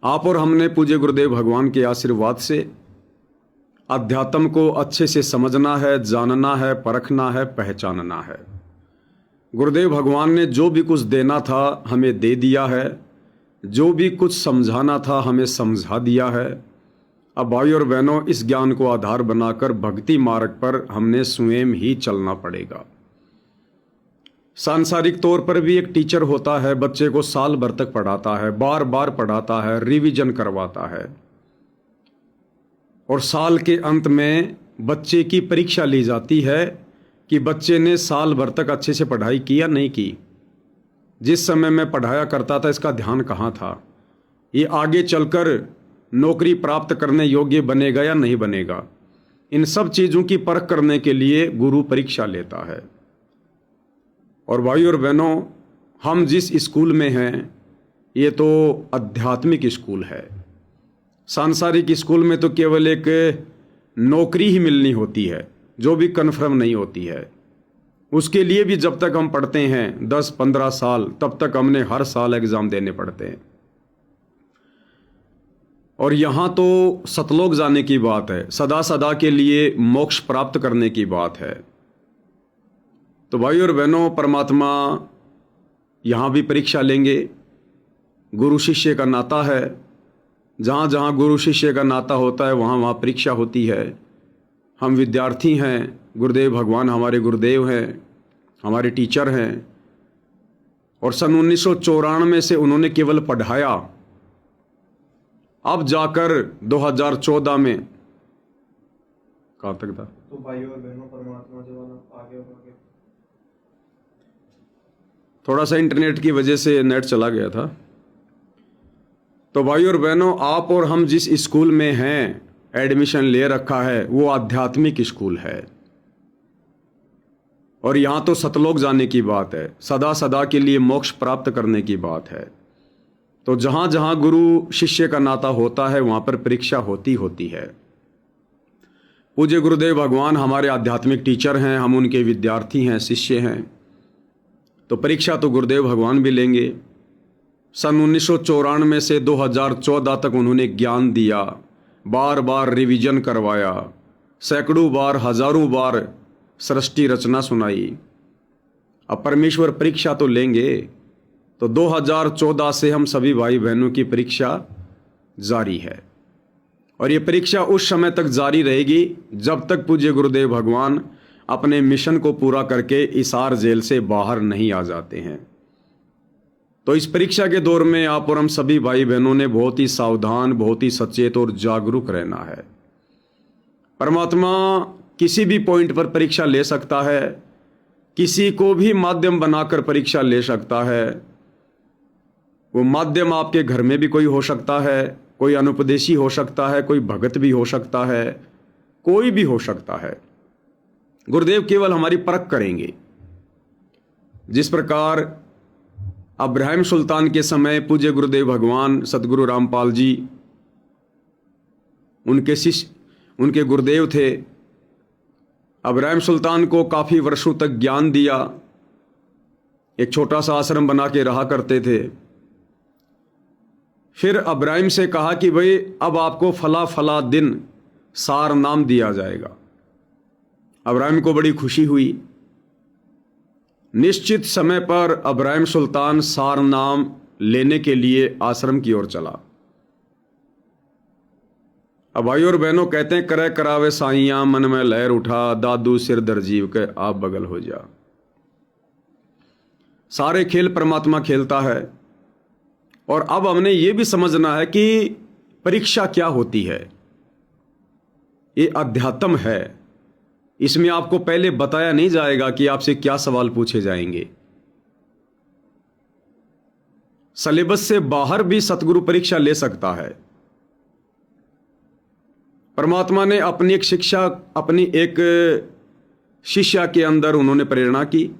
आप और हमने पूज्य गुरुदेव भगवान के आशीर्वाद से अध्यात्म को अच्छे से समझना है, जानना है, परखना है, पहचानना है। गुरुदेव भगवान ने जो भी कुछ देना था हमें दे दिया है, जो भी कुछ समझाना था हमें समझा दिया है। अब भाई और बहनों, इस ज्ञान को आधार बनाकर भक्ति मार्ग पर हमने स्वयं ही चलना पड़ेगा। सांसारिक तौर पर भी एक टीचर होता है, बच्चे को साल भर तक पढ़ाता है, बार बार पढ़ाता है, रिवीजन करवाता है और साल के अंत में बच्चे की परीक्षा ली जाती है कि बच्चे ने साल भर तक अच्छे से पढ़ाई की या नहीं की। जिस समय मैं पढ़ाया करता था इसका ध्यान कहाँ था, ये आगे चलकर नौकरी प्राप्त करने योग्य बनेगा या नहीं बनेगा, इन सब चीज़ों की परख करने के लिए गुरु परीक्षा लेता है। और भाई और बहनों, हम जिस स्कूल में हैं ये तो आध्यात्मिक स्कूल है। सांसारिक स्कूल में तो केवल एक नौकरी ही मिलनी होती है जो भी कन्फर्म नहीं होती है। उसके लिए भी जब तक हम पढ़ते हैं 10-15 साल, तब तक हमने हर साल एग्ज़ाम देने पड़ते हैं। और यहाँ तो सतलोक जाने की बात है, सदा सदा के लिए मोक्ष प्राप्त करने की बात है। तो भाई और बहनों, परमात्मा यहाँ भी परीक्षा लेंगे। गुरु शिष्य का नाता है, जहाँ जहाँ गुरु शिष्य का नाता होता है वहाँ वहाँ परीक्षा होती है। हम विद्यार्थी हैं, गुरुदेव भगवान हमारे गुरुदेव हैं, हमारे टीचर हैं। और सन 1994 से उन्होंने केवल पढ़ाया। अब जाकर 2014 में कहाँ तक था? तो भाई और बहनों, परमात्मा जो आगे आगे थोड़ा सा इंटरनेट की वजह से नेट चला गया था। तो भाई और बहनों, आप और हम जिस स्कूल में हैं, एडमिशन ले रखा है, वो आध्यात्मिक स्कूल है। और यहाँ तो सतलोक जाने की बात है, सदा सदा के लिए मोक्ष प्राप्त करने की बात है। तो जहाँ जहाँ गुरु शिष्य का नाता होता है वहाँ पर परीक्षा होती है। पूज्य गुरुदेव भगवान हमारे आध्यात्मिक टीचर हैं, हम उनके विद्यार्थी हैं, शिष्य हैं। तो परीक्षा तो गुरुदेव भगवान भी लेंगे। सन 1994 से 2014 तक उन्होंने ज्ञान दिया, बार बार रिवीजन करवाया, सैकड़ों बार, हजारों बार सृष्टि रचना सुनाई। अब परमेश्वर परीक्षा तो लेंगे। तो 2014 से हम सभी भाई बहनों की परीक्षा जारी है। और ये परीक्षा उस समय तक जारी रहेगी जब तक पूज्य गुरुदेव भगवान अपने मिशन को पूरा करके इसार जेल से बाहर नहीं आ जाते हैं। तो इस परीक्षा के दौर में आप और हम सभी भाई बहनों ने बहुत ही सावधान, बहुत ही सचेत और जागरूक रहना है। परमात्मा किसी भी पॉइंट पर परीक्षा ले सकता है, किसी को भी माध्यम बनाकर परीक्षा ले सकता है। वो माध्यम आपके घर में भी कोई हो सकता है, कोई अनुपदेशी हो सकता है, कोई भगत भी हो सकता है, कोई भी हो सकता है। गुरुदेव केवल हमारी परख करेंगे। जिस प्रकार अब्राहिम सुल्तान के समय पूज्य गुरुदेव भगवान सतगुरु रामपाल जी उनके शिष्य, उनके गुरुदेव थे। अब्राहिम सुल्तान को काफ़ी वर्षों तक ज्ञान दिया, एक छोटा सा आश्रम बना के रहा करते थे। फिर अब्राहिम से कहा कि भाई अब आपको फला फला दिन सार नाम दिया जाएगा। अब्राहिम को बड़ी खुशी हुई। निश्चित समय पर अब्राहिम सुल्तान सार नाम लेने के लिए आश्रम की ओर चला। अब भाई और बहनों, कहते हैं करे करावे साइयां, मन में लहर उठा, दादू सिर दरजीव के आप बगल हो जा। सारे खेल परमात्मा खेलता है। और अब हमने ये भी समझना है कि परीक्षा क्या होती है। ये अध्यात्म है, इसमें आपको पहले बताया नहीं जाएगा कि आपसे क्या सवाल पूछे जाएंगे। सिलेबस से बाहर भी सतगुरु परीक्षा ले सकता है। परमात्मा ने अपनी एक शिक्षा, अपनी एक शिष्या के अंदर उन्होंने प्रेरणा की।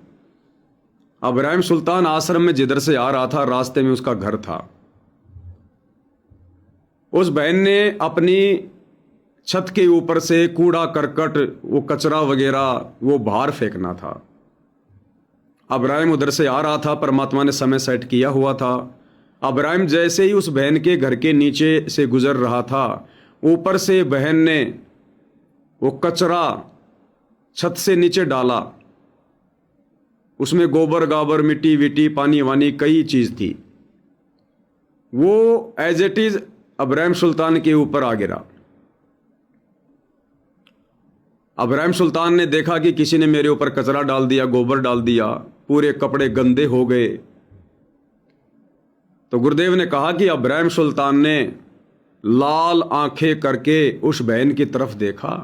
अब्राहिम सुल्तान आश्रम में जिधर से आ रहा था, रास्ते में उसका घर था। उस बहन ने अपनी छत के ऊपर से कूड़ा करकट, वो कचरा वगैरह वो बाहर फेंकना था। अब्राहिम उधर से आ रहा था, परमात्मा ने समय सेट किया हुआ था। अब्राहिम जैसे ही उस बहन के घर के नीचे से गुजर रहा था, ऊपर से बहन ने वो कचरा छत से नीचे डाला। उसमें गोबर गाबर, मिट्टी विट्टी, पानी वानी, कई चीज थी। वो एज इट इज अब्राहिम सुल्तान के ऊपर आ गिरा। अब्राहिम सुल्तान ने देखा कि किसी ने मेरे ऊपर कचरा डाल दिया, गोबर डाल दिया, पूरे कपड़े गंदे हो गए। तो गुरुदेव ने कहा कि अब्राहिम सुल्तान ने लाल आंखें करके उस बहन की तरफ देखा,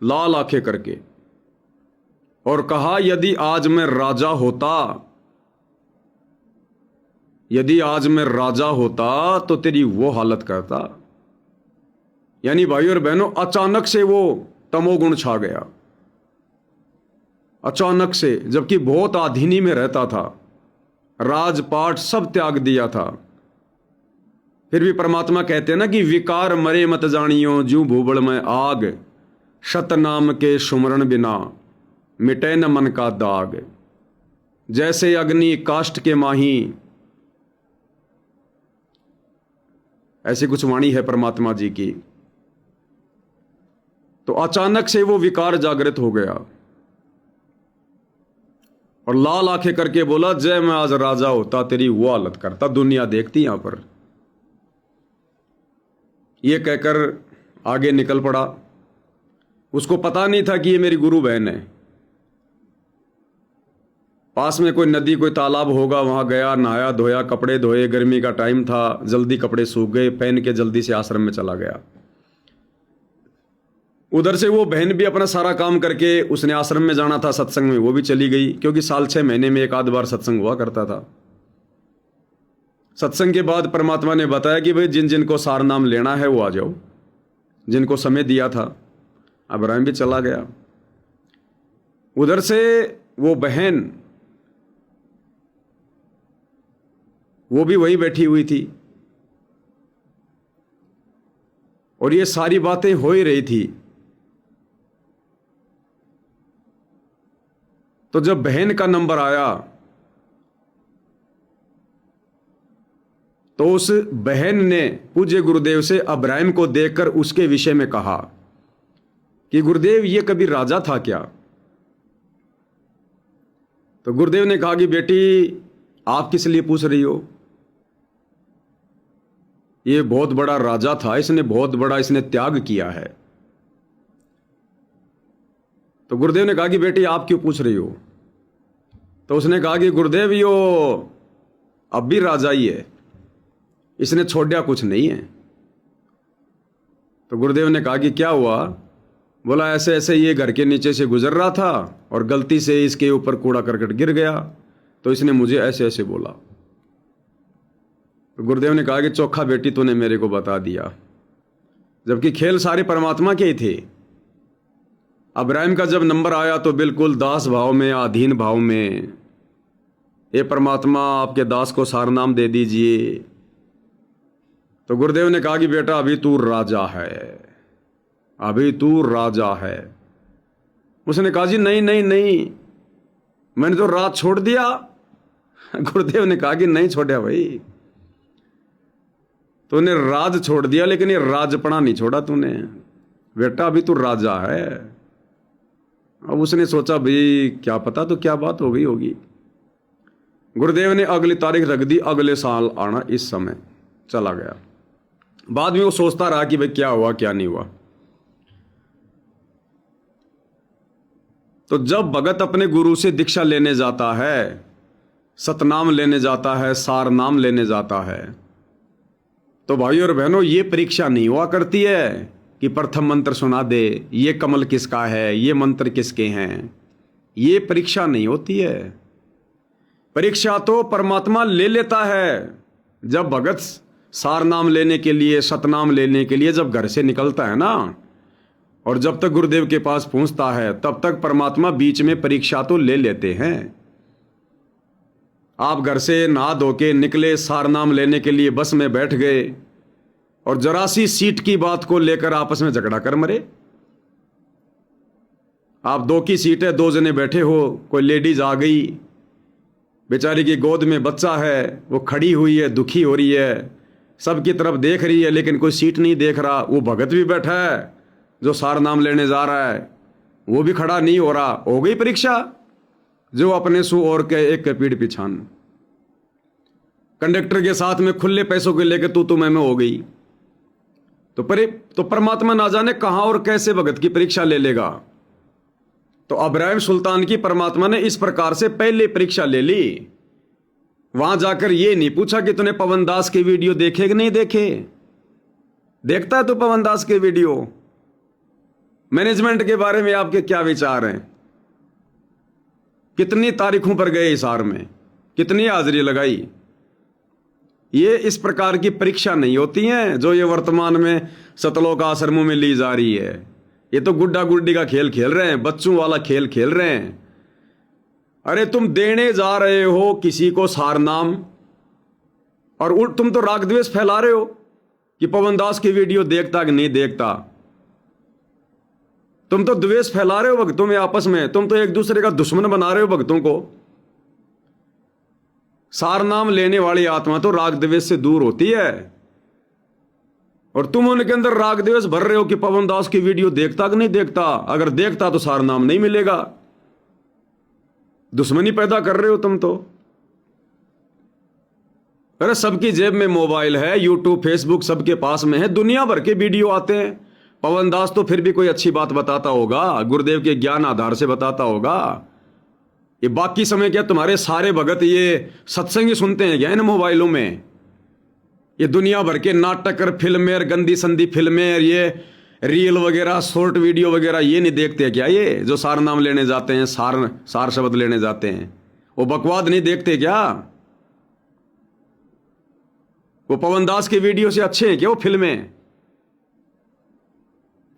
लाल आंखें करके, और कहा यदि आज मैं राजा होता, यदि आज मैं राजा होता तो तेरी वो हालत करता। यानी भाई और बहनों, अचानक से वो तमोगुण छा गया, अचानक से, जबकि बहुत आधीनी में रहता था, राजपाट सब त्याग दिया था। फिर भी परमात्मा कहते हैं ना कि विकार मरे मत जानियो, जू भूबड़ में आग, शतनाम के सुमरण बिना मिटे न मन का दाग। जैसे अग्नि काष्ठ के माही, ऐसी कुछ वाणी है परमात्मा जी की। तो अचानक से वो विकार जागृत हो गया और लाल आंखें करके बोला, जय मैं आज राजा होता तेरी वो हालत करता, दुनिया देखती यहां पर। ये कहकर आगे निकल पड़ा। उसको पता नहीं था कि ये मेरी गुरु बहन है। पास में कोई नदी, कोई तालाब होगा, वहां गया, नहाया धोया, कपड़े धोए, गर्मी का टाइम था, जल्दी कपड़े सूख गए, पहन के जल्दी से आश्रम में चला गया। उधर से वो बहन भी अपना सारा काम करके, उसने आश्रम में जाना था सत्संग में, वो भी चली गई, क्योंकि साल 6 महीने में एक आध बार सत्संग हुआ करता था। सत्संग के बाद परमात्मा ने बताया कि भाई जिन जिन को सार नाम लेना है वो आ जाओ, जिनको समय दिया था। अब्राहिम भी चला गया। उधर से वो बहन, वो भी वहीं बैठी हुई थी और ये सारी बातें हो ही रही थी। तो जब बहन का नंबर आया तो उस बहन ने पूज्य गुरुदेव से अब्राहिम को देखकर उसके विषय में कहा कि गुरुदेव ये कभी राजा था क्या? तो गुरुदेव ने कहा कि बेटी आप किस लिए पूछ रही हो? ये बहुत बड़ा राजा था, इसने बहुत बड़ा इसने त्याग किया है। तो गुरुदेव ने कहा कि बेटी आप क्यों पूछ रही हो? तो उसने कहा कि गुरुदेव यो अब भी राजा ही है, इसने छोड़ा कुछ नहीं है। तो गुरुदेव ने कहा कि क्या हुआ? बोला ऐसे ऐसे ये घर के नीचे से गुजर रहा था और गलती से इसके ऊपर कूड़ा करकट गिर गया, तो इसने मुझे ऐसे ऐसे बोला। तो गुरुदेव ने कहा कि चोखा बेटी तूने मेरे को बता दिया, जबकि खेल सारे परमात्मा के ही थे। अब्राहिम का जब नंबर आया तो बिल्कुल दास भाव में, अधीन भाव में, ये परमात्मा आपके दास को सार नाम दे दीजिए। तो गुरुदेव ने कहा कि बेटा अभी तू राजा है, अभी तू राजा है। उसने कहा जी नहीं नहीं नहीं, मैंने तो राज छोड़ दिया। गुरुदेव ने कहा कि नहीं छोड़ा भाई, तूने राज छोड़ दिया लेकिन ये राजपना नहीं छोड़ा तूने, बेटा अभी तू राजा है। अब उसने सोचा भाई क्या पता तो क्या बात हो गई होगी। गुरुदेव ने अगली तारीख रख दी, अगले साल आना, इस समय चला गया। बाद में वो सोचता रहा कि भाई क्या हुआ क्या नहीं हुआ। तो जब भगत अपने गुरु से दीक्षा लेने जाता है, सतनाम लेने जाता है, सार नाम लेने जाता है, तो भाई और बहनों ये परीक्षा नहीं हुआ करती है कि प्रथम मंत्र सुना दे, ये कमल किसका है, ये मंत्र किसके हैं। ये परीक्षा नहीं होती है। परीक्षा तो परमात्मा ले लेता है। जब भगत सार नाम लेने के लिए, सतनाम लेने के लिए जब घर से निकलता है ना, और जब तक गुरुदेव के पास पहुंचता है, तब तक परमात्मा बीच में परीक्षा तो ले लेते हैं। आप घर से नहा धो के निकले, सार नाम लेने के लिए बस में बैठ गए और जरा सी सीट की बात को लेकर आपस में झगड़ा कर मरे। आप 2 की सीट है, 2 जने बैठे हो, कोई लेडीज आ गई, बेचारी की गोद में बच्चा है, वो खड़ी हुई है, दुखी हो रही है, सबकी तरफ देख रही है, लेकिन कोई सीट नहीं देख रहा। वो भगत भी बैठा है जो सार नाम लेने जा रहा है, वो भी खड़ा नहीं हो रहा। हो गई परीक्षा। जो अपने सु और के एक के पीठ पिछान। कंडक्टर के साथ में खुले पैसों के लेके तू मैं हो गई। तो परमात्मा ना जाने कहां और कैसे भगत की परीक्षा ले लेगा। तो अब्राहिम सुल्तान की परमात्मा ने इस प्रकार से पहले परीक्षा ले ली। वहां जाकर ये नहीं पूछा कि तूने पवन दास की वीडियो देखे कि नहीं देखे। देखता है तू पवन दास के वीडियो? मैनेजमेंट के बारे में आपके क्या विचार हैं? कितनी तारीखों पर गए इशार में, कितनी हाजिरी लगाई। ये इस प्रकार की परीक्षा नहीं होती है जो ये वर्तमान में सतलोक आश्रमों में ली जा रही है। ये तो गुड्डा गुड्डी का खेल खेल रहे हैं, बच्चों वाला खेल खेल रहे हैं। अरे तुम देने जा रहे हो किसी को सार नाम, और उल्ट तुम तो राग द्वेष फैला रहे हो कि पवन दास की वीडियो देखता कि नहीं देखता। तुम तो द्वेष फैला रहे हो भक्तों में आपस में। तुम तो एक दूसरे का दुश्मन बना रहे हो भक्तों को। सार नाम लेने वाली आत्मा तो राग द्वेष से दूर होती है, और तुम उनके अंदर राग द्वेष भर रहे हो कि पवन दास की वीडियो देखता कि नहीं देखता। अगर देखता तो सार नाम नहीं मिलेगा। दुश्मनी पैदा कर रहे हो तुम तो। अरे सबकी जेब में मोबाइल है, यूट्यूब फेसबुक सबके पास में है, दुनिया भर के वीडियो आते हैं। पवन दास तो फिर भी कोई अच्छी बात बताता होगा, गुरुदेव के ज्ञान आधार से बताता होगा। ये बाकी समय क्या तुम्हारे सारे भगत ये सत्संग सुनते हैं क्या इन मोबाइलों में? ये दुनिया भर के नाटक और फिल्में और गंदी संदी फिल्में और ये रील वगैरह शॉर्ट वीडियो वगैरह ये नहीं देखते क्या? ये जो सार नाम लेने जाते हैं, सार शब्द लेने जाते हैं, वो बकवाद नहीं देखते क्या? वो पवन दास की वीडियो से अच्छे हैं क्या वो फिल्में?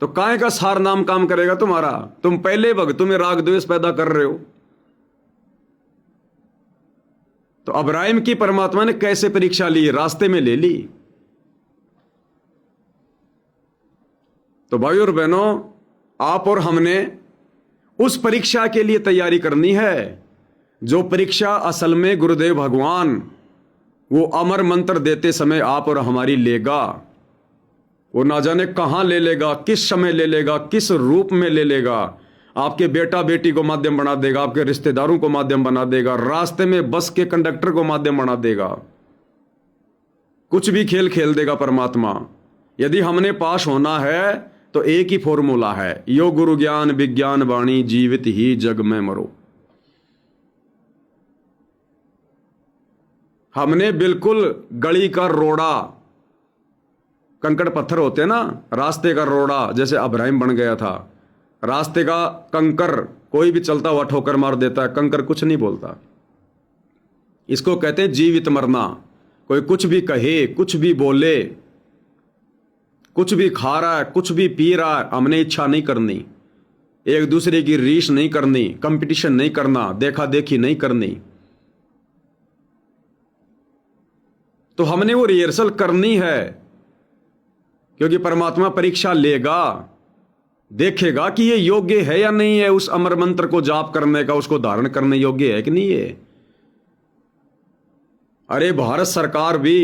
तो काहे का सार नाम काम करेगा तुम्हारा? तुम पहले भक्तों में राग द्वेष पैदा कर रहे हो। तो अब्राहिम की परमात्मा ने कैसे परीक्षा ली? रास्ते में ले ली। तो भाइयों और बहनों, आप और हमने उस परीक्षा के लिए तैयारी करनी है जो परीक्षा असल में गुरुदेव भगवान वो अमर मंत्र देते समय आप और हमारी लेगा। वो ना जाने कहां ले लेगा, किस समय ले लेगा, किस रूप में ले लेगा। आपके बेटा बेटी को माध्यम बना देगा, आपके रिश्तेदारों को माध्यम बना देगा, रास्ते में बस के कंडक्टर को माध्यम बना देगा, कुछ भी खेल खेल देगा परमात्मा। यदि हमने पास होना है तो एक ही फॉर्मूला है, यो गुरु ज्ञान विज्ञान वाणी जीवित ही जग में मरो। हमने बिल्कुल गली का रोड़ा, कंकड़ पत्थर होते हैं ना, रास्ते का रोड़ा जैसे अब्राहिम बन गया था। रास्ते का कंकर कोई भी चलता हुआ ठोकर मार देता है, कंकर कुछ नहीं बोलता। इसको कहते हैं जीवित मरना। कोई कुछ भी कहे, कुछ भी बोले, कुछ भी खा रहा है, कुछ भी पी रहा है, हमने इच्छा नहीं करनी, एक दूसरे की रीस नहीं करनी, कंपटीशन नहीं करना, देखा देखी नहीं करनी। तो हमने वो रिहर्सल करनी है, क्योंकि परमात्मा परीक्षा लेगा, देखेगा कि ये योग्य है या नहीं है उस अमर मंत्र को जाप करने का, उसको धारण करने योग्य है कि नहीं है। अरे भारत सरकार भी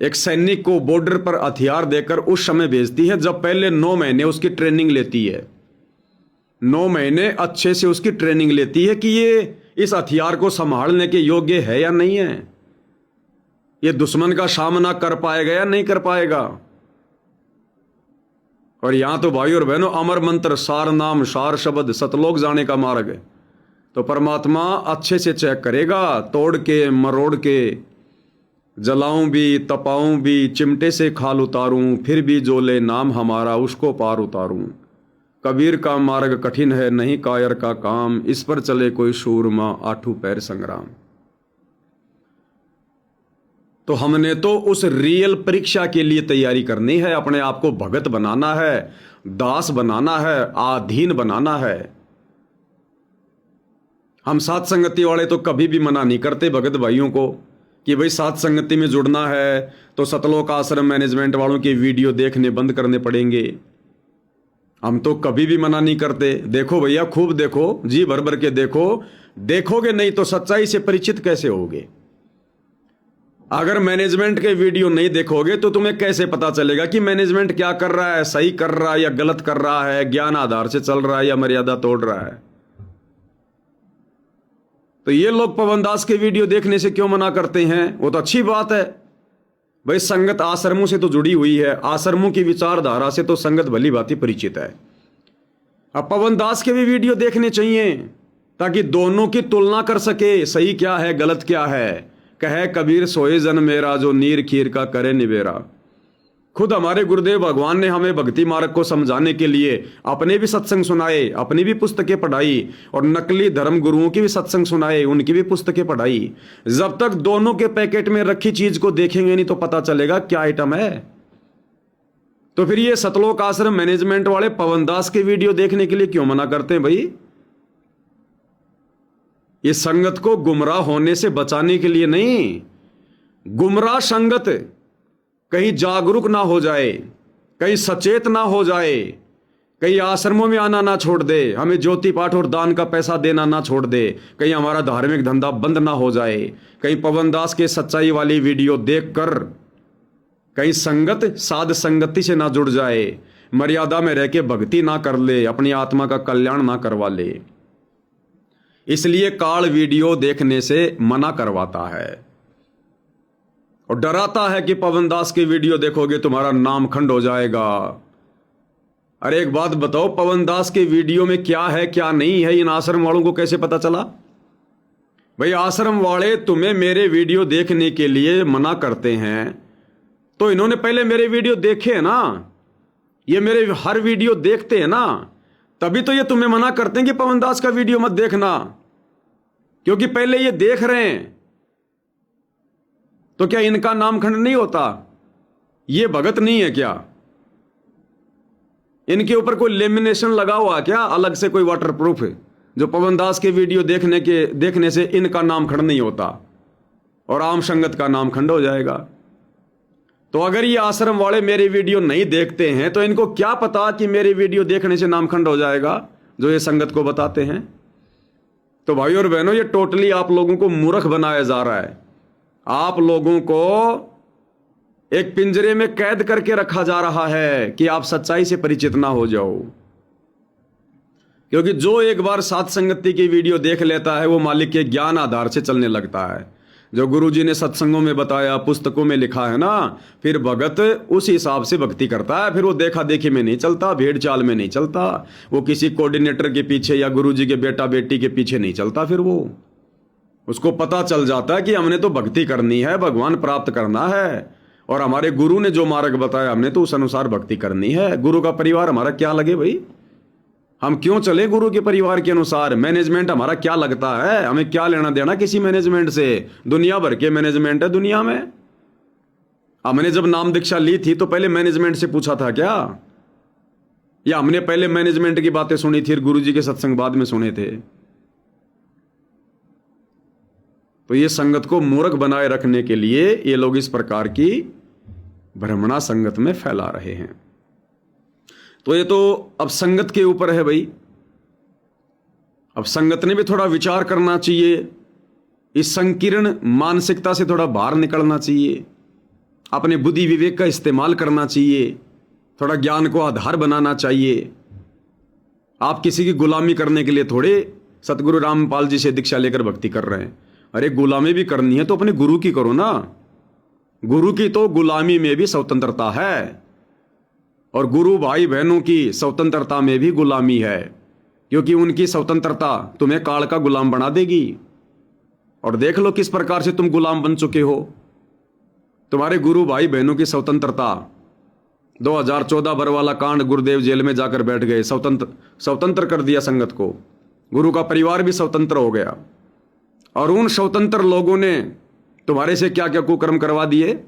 एक सैनिक को बॉर्डर पर हथियार देकर उस समय भेजती है जब पहले 9 महीने उसकी ट्रेनिंग लेती है। 9 महीने अच्छे से उसकी ट्रेनिंग लेती है कि ये इस हथियार को संभालने के योग्य है या नहीं है, ये दुश्मन का सामना कर पाएगा या नहीं कर पाएगा। और यहां तो भाई और बहनों अमर मंत्र, सार नाम, सार शब्द, सतलोक जाने का मार्ग है। तो परमात्मा अच्छे से चेक करेगा, तोड़ के मरोड़ के, जलाऊं भी तपाऊं भी, चिमटे से खाल उतारूं, फिर भी जो ले नाम हमारा उसको पार उतारूं। कबीर का मार्ग कठिन है नहीं कायर का काम, इस पर चले कोई शूरमा आठू पैर संग्राम। तो हमने तो उस रियल परीक्षा के लिए तैयारी करनी है, अपने आप को भगत बनाना है, दास बनाना है, आधीन बनाना है। हम साथ संगति वाले तो कभी भी मना नहीं करते भगत भाइयों को कि भाई साथ संगति में जुड़ना है तो सतलोक आश्रम मैनेजमेंट वालों की वीडियो देखने बंद करने पड़ेंगे। हम तो कभी भी मना नहीं करते। देखो भैया, खूब देखो, जी भर भर के देखो, देखोगे नहीं तो सच्चाई से परिचित कैसे होगे? अगर मैनेजमेंट के वीडियो नहीं देखोगे तो तुम्हें कैसे पता चलेगा कि मैनेजमेंट क्या कर रहा है, सही कर रहा है या गलत कर रहा है, ज्ञान आधार से चल रहा है या मर्यादा तोड़ रहा है? तो ये लोग पवन दास के वीडियो देखने से क्यों मना करते हैं? वो तो अच्छी बात है भाई, संगत आश्रमों से तो जुड़ी हुई है, आश्रमों की विचारधारा से तो संगत भली भांति परिचित है। अब पवन दास के भी वीडियो देखने चाहिए ताकि दोनों की तुलना कर सके, सही क्या है गलत क्या है। कहे कबीर सोए जन मेरा, जो नीर खीर का करे निबेरा। खुद हमारे गुरुदेव भगवान ने हमें भक्ति मार्ग को समझाने के लिए अपने भी सत्संग सुनाए, अपनी भी पुस्तकें पढ़ाई, और नकली धर्म गुरुओं की भी सत्संग सुनाए, उनकी भी पुस्तकें पढ़ाई। जब तक दोनों के पैकेट में रखी चीज को देखेंगे नहीं तो पता चलेगा क्या आइटम है। तो फिर ये सतलोक आश्रम मैनेजमेंट वाले पवन दास के वीडियो देखने के लिए क्यों मना करते हैं भाई? ये संगत को गुमराह होने से बचाने के लिए नहीं। गुमराह संगत कहीं जागरूक ना हो जाए, कहीं सचेत ना हो जाए, कहीं आश्रमों में आना ना छोड़ दे, हमें ज्योति पाठ और दान का पैसा देना ना छोड़ दे, कहीं हमारा धार्मिक धंधा बंद ना हो जाए, कहीं पवन दास के सच्चाई वाली वीडियो देखकर कहीं संगत साध संगति से ना जुड़ जाए, मर्यादा में रह के भक्ति ना कर ले, अपनी आत्मा का कल्याण ना करवा ले। इसलिए काल वीडियो देखने से मना करवाता है और डराता है कि पवन दास की वीडियो देखोगे तुम्हारा नाम खंड हो जाएगा। अरे एक बात बताओ, पवन दास के वीडियो में क्या है क्या नहीं है, इन आश्रम वालों को कैसे पता चला? भाई आश्रम वाले तुम्हें मेरे वीडियो देखने के लिए मना करते हैं तो इन्होंने पहले मेरे वीडियो देखे हैं ना, ये मेरे हर वीडियो देखते हैं ना, तभी तो ये तुम्हें मना करते हैं कि पवन दास का वीडियो मत देखना, क्योंकि पहले ये देख रहे हैं। तो क्या इनका नामखंड नहीं होता? ये भगत नहीं है क्या? इनके ऊपर कोई लेमिनेशन लगा हुआ क्या अलग से, कोई वाटरप्रूफ है जो पवन दास के वीडियो देखने से इनका नामखंड नहीं होता और आम संगत का नामखंड हो जाएगा? तो अगर ये आश्रम वाले मेरे वीडियो नहीं देखते हैं तो इनको क्या पता कि मेरे वीडियो देखने से नामखंड हो जाएगा, जो ये संगत को बताते हैं। तो भाई और बहनों, ये टोटली आप लोगों को मूर्ख बनाया जा रहा है। आप लोगों को एक पिंजरे में कैद करके रखा जा रहा है कि आप सच्चाई से परिचित ना हो जाओ, क्योंकि जो एक बार सात संगति की वीडियो देख लेता है वो मालिक के ज्ञान आधार से चलने लगता है। जो गुरुजी ने सत्संगों में बताया, पुस्तकों में लिखा है ना, फिर भगत उस हिसाब से भक्ति करता है। फिर वो देखा देखी में नहीं चलता, भेड़ चाल में नहीं चलता, वो किसी कोऑर्डिनेटर के पीछे या गुरुजी के बेटा बेटी के पीछे नहीं चलता। फिर वो उसको पता चल जाता है कि हमने तो भक्ति करनी है, भगवान प्राप्त करना है, और हमारे गुरु ने जो मार्ग बताया हमने तो उस अनुसार भक्ति करनी है। गुरु का परिवार हमारा क्या लगे भाई, हम क्यों चले गुरु के परिवार के अनुसार? मैनेजमेंट हमारा क्या लगता है? हमें क्या लेना देना किसी मैनेजमेंट से? दुनिया भर के मैनेजमेंट है दुनिया में। हमने जब नाम दीक्षा ली थी तो पहले मैनेजमेंट से पूछा था क्या, या हमने पहले मैनेजमेंट की बातें सुनी थी, गुरुजी के सत्संग बाद में सुने थे? तो ये संगत को मूर्ख बनाए रखने के लिए ये लोग इस प्रकार की भ्रमणा संगत में फैला रहे हैं। तो ये तो अब संगत के ऊपर है भाई। अब संगत ने भी थोड़ा विचार करना चाहिए, इस संकीर्ण मानसिकता से थोड़ा बाहर निकलना चाहिए, अपने बुद्धि विवेक का इस्तेमाल करना चाहिए, थोड़ा ज्ञान को आधार बनाना चाहिए। आप किसी की गुलामी करने के लिए थोड़े सतगुरु रामपाल जी से दीक्षा लेकर भक्ति कर रहे हैं। अरे गुलामी भी करनी है तो अपने गुरु की करो ना। गुरु की तो गुलामी में भी स्वतंत्रता है, और गुरु भाई बहनों की स्वतंत्रता में भी गुलामी है, क्योंकि उनकी स्वतंत्रता तुम्हें काल का गुलाम बना देगी। और देख लो किस प्रकार से तुम गुलाम बन चुके हो। तुम्हारे गुरु भाई बहनों की स्वतंत्रता, 2014 बरवाला कांड, गुरुदेव जेल में जाकर बैठ गए, स्वतंत्र कर दिया संगत को। गुरु का परिवार भी स्वतंत्र हो गया, और उन स्वतंत्र लोगों ने तुम्हारे से क्या क्या कुकर्म करवा दिए।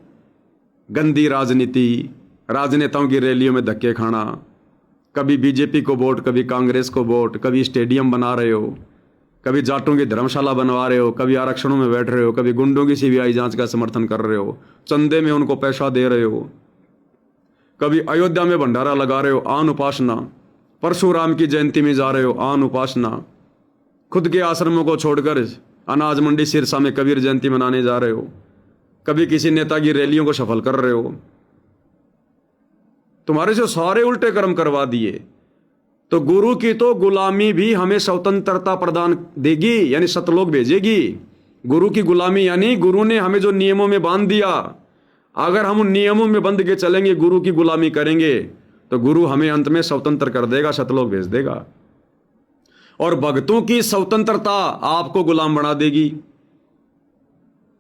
गंदी राजनीति, राजनेताओं की रैलियों में धक्के खाना, कभी बीजेपी को वोट, कभी कांग्रेस को वोट, कभी स्टेडियम बना रहे हो, कभी जाटों की धर्मशाला बनवा रहे हो, कभी आरक्षणों में बैठ रहे हो, कभी गुंडों की सीबीआई जांच का समर्थन कर रहे हो, चंदे में उनको पैसा दे रहे हो, कभी अयोध्या में भंडारा लगा रहे हो, आन उपासना, परशुराम की जयंती में जा रहे हो, आन उपासना, खुद के आश्रमों को छोड़कर अनाज मंडी सिरसा में कबीर जयंती मनाने जा रहे हो, कभी किसी नेता की रैलियों को सफल कर रहे हो। तुम्हारे से सारे उल्टे कर्म करवा दिए। तो गुरु की तो गुलामी भी हमें स्वतंत्रता प्रदान देगी, यानी सतलोक भेजेगी। गुरु की गुलामी यानी गुरु ने हमें जो नियमों में बांध दिया, अगर हम उन नियमों में बंध के चलेंगे, गुरु की गुलामी करेंगे, तो गुरु हमें अंत में स्वतंत्र कर देगा, सतलोक भेज देगा। और भक्तों की स्वतंत्रता आपको गुलाम बना देगी।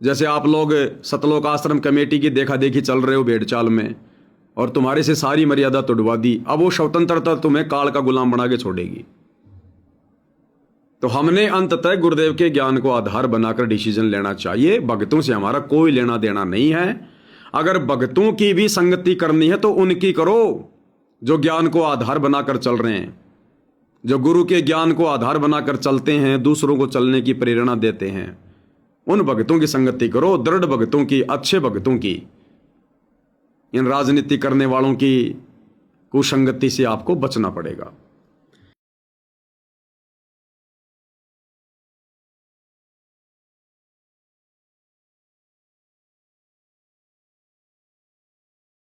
जैसे आप लोग सतलोक आश्रम कमेटी की देखा देखी चल रहे हो भेड़ चाल में, और तुम्हारे से सारी मर्यादा तोड़वा दी, अब वो स्वतंत्रता तुम्हें काल का गुलाम बना के छोड़ेगी। तो हमने अंततः गुरुदेव के ज्ञान को आधार बनाकर डिसीजन लेना चाहिए। भक्तों से हमारा कोई लेना देना नहीं है। अगर भक्तों की भी संगति करनी है तो उनकी करो जो ज्ञान को आधार बनाकर चल रहे हैं, जो गुरु के ज्ञान को आधार बनाकर चलते हैं, दूसरों को चलने की प्रेरणा देते हैं। उन भक्तों की संगति करो, दृढ़ भक्तों की, अच्छे भक्तों की। इन राजनीति करने वालों की कुसंगति से आपको बचना पड़ेगा।